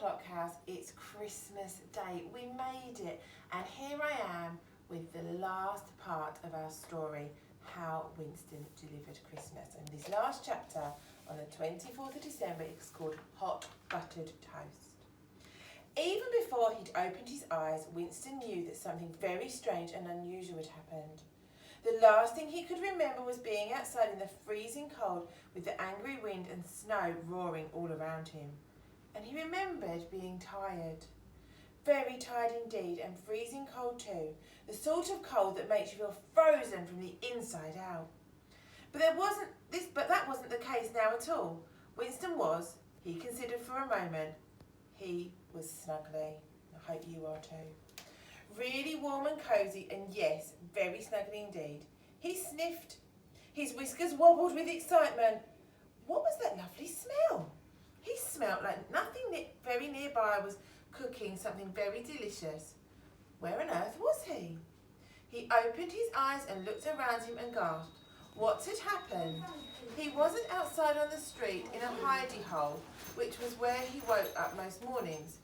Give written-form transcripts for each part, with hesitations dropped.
Clock House, it's Christmas Day. We made it, and here I am with the last part of our story, how Winston delivered Christmas. And this last chapter on the 24th of December is called Hot Buttered Toast. Even before he'd opened his eyes, Winston knew that something very strange and unusual had happened. The last thing he could remember was being outside in the freezing cold with the angry wind and snow roaring all around him. And he remembered being tired. Very tired indeed, and freezing cold too. The sort of cold that makes you feel frozen from the inside out. But that wasn't the case now at all. Winston was, he considered for a moment, he was snuggly. I hope you are too. Really warm and cosy, and yes, very snuggly indeed. He sniffed. His whiskers wobbled with excitement. What was that lovely smell? He smelt like nothing very nearby was cooking something very delicious. Where on earth was he? He opened his eyes and looked around him and gasped. What had happened? He wasn't outside on the street in a hidey hole, which was where he woke up most mornings.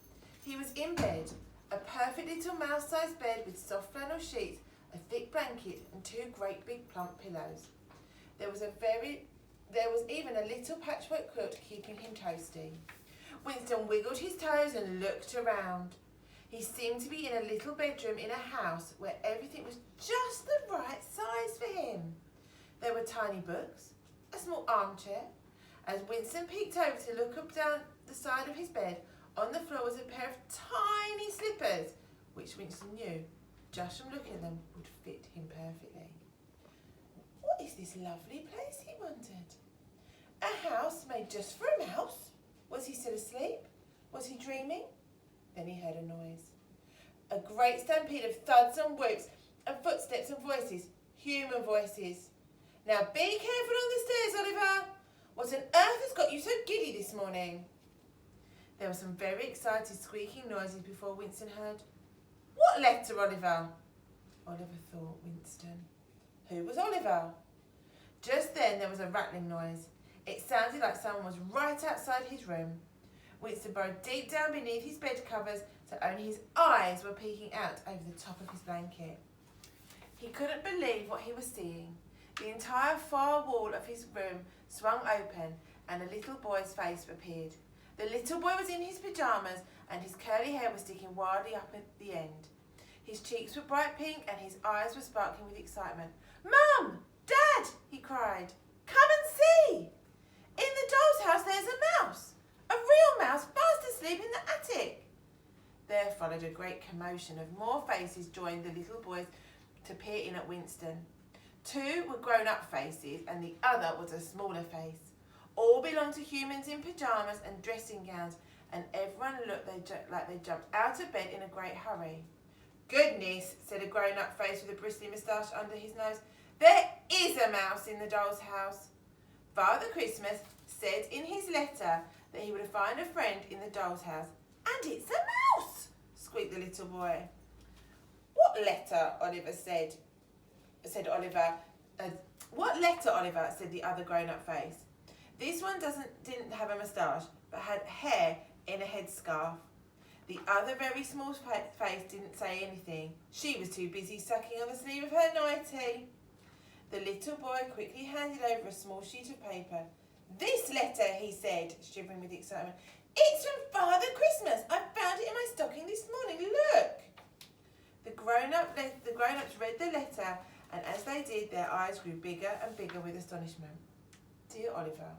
He was in bed, a perfect little mouse-sized bed with soft flannel sheets, a thick blanket and two great big plump pillows. There was even a little patchwork quilt keeping him toasty. Winston wiggled his toes and looked around. He seemed to be in a little bedroom in a house where everything was just the right size for him. There were tiny books, a small armchair. As Winston peeked over to look up down the side of his bed, on the floor was a pair of tiny slippers, which Winston knew, just from looking at them, would fit him perfectly. What is this lovely place, he wondered. A house made just for a mouse? Was he still asleep? Was he dreaming? Then he heard a noise. A great stampede of thuds and whoops and footsteps and voices, human voices. Now be careful on the stairs, Oliver. What on earth has got you so giddy this morning? There were some very excited squeaking noises before Winston heard. What letter, Oliver? Oliver thought, Winston. Who was Oliver? Just then there was a rattling noise. It sounded like someone was right outside his room. Winston burrowed deep down beneath his bed covers so only his eyes were peeking out over the top of his blanket. He couldn't believe what he was seeing. The entire far wall of his room swung open and a little boy's face appeared. The little boy was in his pyjamas and his curly hair was sticking wildly up at the end. His cheeks were bright pink and his eyes were sparkling with excitement. Mum! Dad! He cried. Come and see! In the doll's house there's a mouse! A real mouse fast asleep in the attic! There followed a great commotion of more faces joined the little boys to peer in at Winston. Two were grown-up faces and the other was a smaller face. All belonged to humans in pyjamas and dressing gowns, and everyone looked like they jumped out of bed in a great hurry. Goodness, said a grown-up face with a bristly moustache under his nose. There is a mouse in the doll's house. Father Christmas said in his letter that he would find a friend in the doll's house. And it's a mouse, squeaked the little boy. What letter, Oliver said Oliver. What letter, Oliver, said the other grown-up face. This one didn't have a moustache, but had hair in a headscarf. The other very small face didn't say anything. She was too busy sucking on the sleeve of her nightie. The little boy quickly handed over a small sheet of paper. This letter, he said, shivering with excitement. It's from Father Christmas. I found it in my stocking this morning. Look. The grown-ups read the letter, and as they did, their eyes grew bigger and bigger with astonishment. Dear Oliver,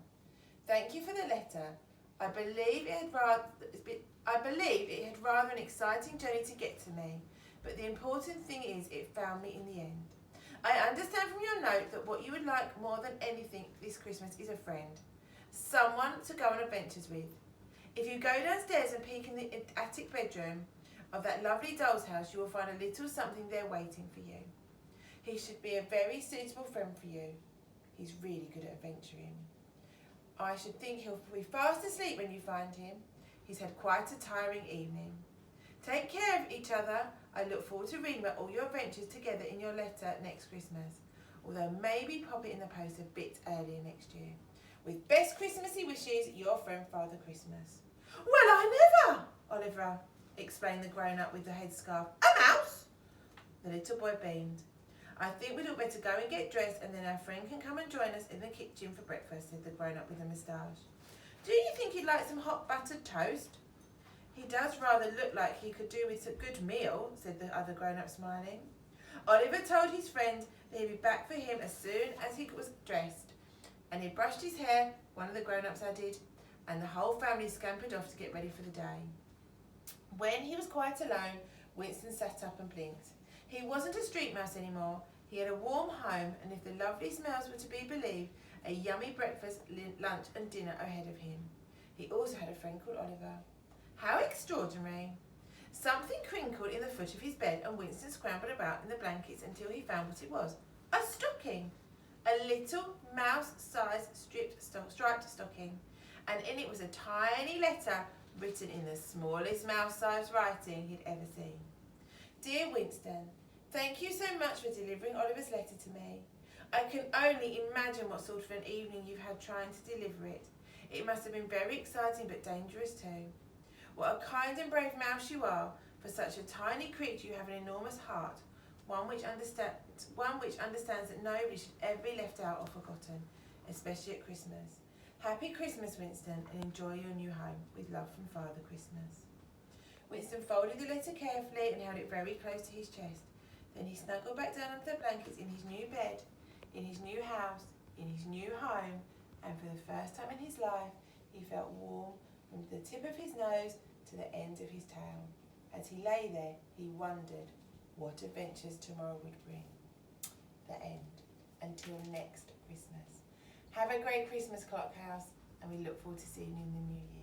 thank you for the letter. I believe it had rather an exciting journey to get to me, but the important thing is it found me in the end. I understand from your note that what you would like more than anything this Christmas is a friend, someone to go on adventures with. If you go downstairs and peek in the attic bedroom of that lovely doll's house, you will find a little something there waiting for you. He should be a very suitable friend for you. He's really good at adventuring. I should think he'll be fast asleep when you find him. He's had quite a tiring evening. Take care of each other. I look forward to reading about all your adventures together in your letter next Christmas, although maybe pop it in the post a bit earlier next year. With best Christmassy wishes, your friend Father Christmas. Well, I never! Oliver, explained the grown-up with the headscarf. A mouse? The little boy beamed. I think we'd all better go and get dressed, and then our friend can come and join us in the kitchen for breakfast, said the grown-up with the moustache. Do you think he'd like some hot buttered toast? He does rather look like he could do with a good meal, said the other grown-up, smiling. Oliver told his friend that he'd be back for him as soon as he was dressed, and he brushed his hair, one of the grown-ups added, and the whole family scampered off to get ready for the day. When he was quite alone, Winston sat up and blinked. He wasn't a street mouse anymore. He had a warm home, and if the lovely smells were to be believed, a yummy breakfast, lunch and dinner ahead of him. He also had a friend called Oliver. How extraordinary! Something crinkled in the foot of his bed, and Winston scrambled about in the blankets until he found what it was. A stocking! A little mouse-sized striped stocking, and in it was a tiny letter written in the smallest mouse-sized writing he'd ever seen. Dear Winston, thank you so much for delivering Oliver's letter to me. I can only imagine what sort of an evening you've had trying to deliver it. It must have been very exciting but dangerous too. What a kind and brave mouse you are. For such a tiny creature you have an enormous heart, one which understands that nobody should ever be left out or forgotten, especially at Christmas. Happy Christmas, Winston, and enjoy your new home. With love from Father Christmas. Winston folded the letter carefully and held it very close to his chest. Then he snuggled back down onto the blankets in his new bed, in his new house, in his new home, and for the first time in his life, he felt warm from the tip of his nose to the end of his tail. As he lay there, he wondered what adventures tomorrow would bring. The end. Until next Christmas. Have a great Christmas, Clock House, and we look forward to seeing you in the new year.